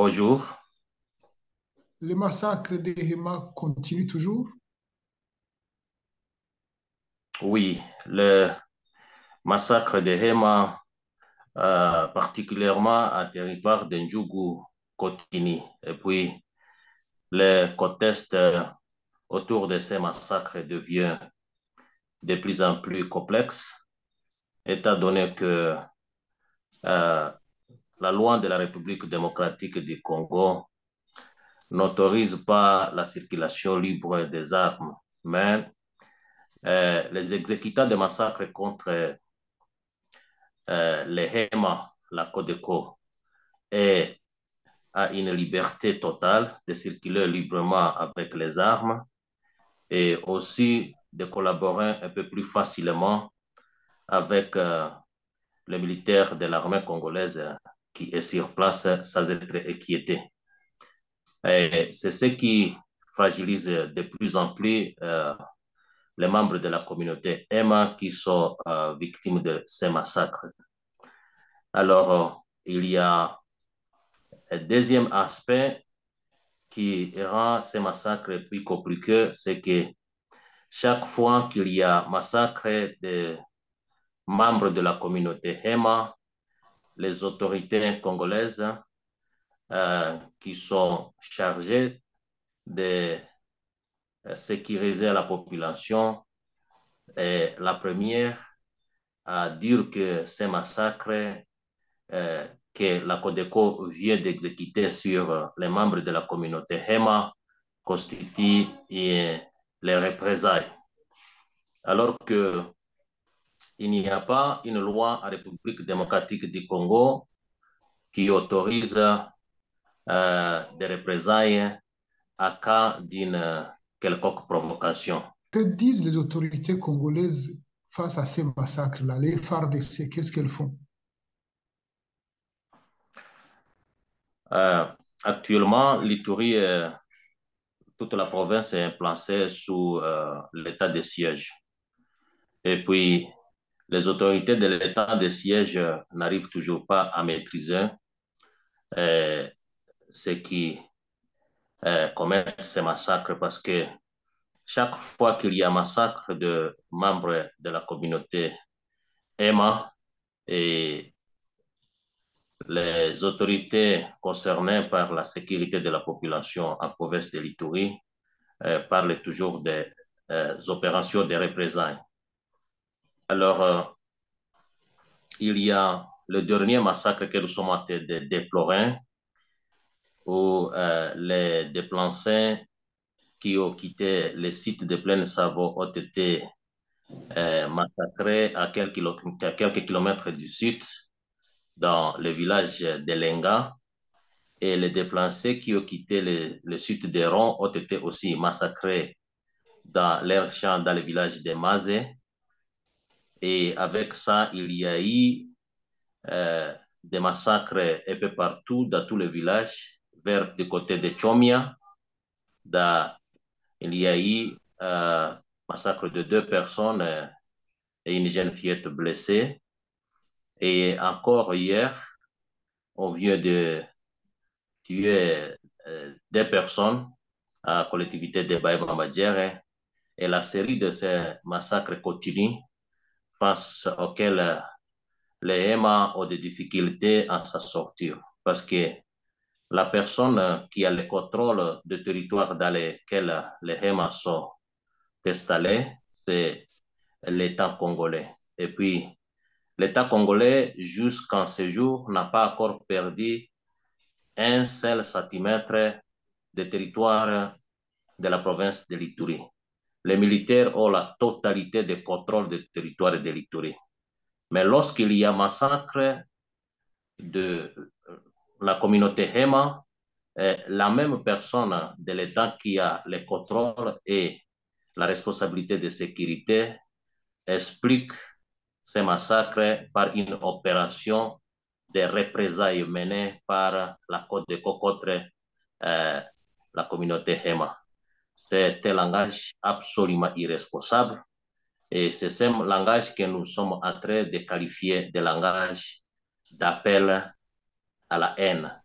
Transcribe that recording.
Bonjour. Les massacres des Hema continuent toujours. Oui, le massacre de Hema, particulièrement à territoire de Ndjougou, continue. Et puis, le contexte autour de ces massacres devient de plus en plus complexe, étant donné que euh, la loi de la République démocratique du Congo n'autorise pas la circulation libre des armes, mais les exécutants de massacres contre les Hema, la Codeco, et a une liberté totale de circuler librement avec les armes et aussi de collaborer un peu plus facilement avec les militaires de l'armée congolaise qui est sur place sans être inquiété. C'est ce qui fragilise de plus en plus les membres de la communauté EMA qui sont victimes de ces massacres. Alors, il y a un deuxième aspect qui rend ces massacres plus compliqués, c'est que chaque fois qu'il y a massacre de membres de la communauté Hema, les autorités congolaises qui sont chargées de sécuriser la population est la première à dire que ces massacres euh, que la Codeco vient d'exécuter sur les membres de la communauté Hema constituent les représailles. Alors qu'il n'y a pas une loi en République démocratique du Congo qui autorise des représailles à cas d'une quelconque provocation. Que disent les autorités congolaises face à ces massacres-là? Les FARDC, qu'est-ce qu'elles font? Euh, Actuellement, l'Ituri, toute la province est placée sous l'état de siège. Et puis, les autorités de l'état de siège n'arrivent toujours pas à maîtriser euh, ce qui commettent ces massacres parce que chaque fois qu'il y a massacre de membres de la communauté EMA et les autorités concernées par la sécurité de la population en province de l'Ituri parlent toujours des opérations de représailles. Alors, il y a le dernier massacre que nous sommes en train de déplorer où les déplacés qui ont quitté les sites de Plaine Savo ont été massacrés à quelques kilomètres du sud, dans le village de Lenga. Et les déplacés qui ont quitté le sud des Ronds ont été aussi massacrés dans leur champ, dans le village de Mazé. Et avec ça, il y a eu des massacres un peu partout, dans tous les villages, vers du côté de Chomia. Il y a eu massacre de deux personnes et une jeune fillette blessée. Et encore hier, on vient de tuer des personnes à la collectivité de Baïba-Madjere. Et la série de ces massacres continue face auxquels les EMA ont des difficultés à s'en sortir. Parce que la personne qui a le contrôle du territoire dans lequel les EMA sont installés, c'est l'État congolais. Et puis, l'État congolais, jusqu'en ce jour, n'a pas encore perdu un seul centimètre de territoire de la province de l'Ituri. Les militaires ont la totalité du contrôle du territoire de l'Ituri. Mais lorsqu'il y a massacre de la communauté Hema, la même personne de l'État qui a le contrôle et la responsabilité de sécurité explique ces massacres par une opération de représailles menée par la Côte de Côte contre la communauté Hema. C'est un langage absolument irresponsable et c'est ce langage que nous sommes en train de qualifier de langage d'appel à la haine.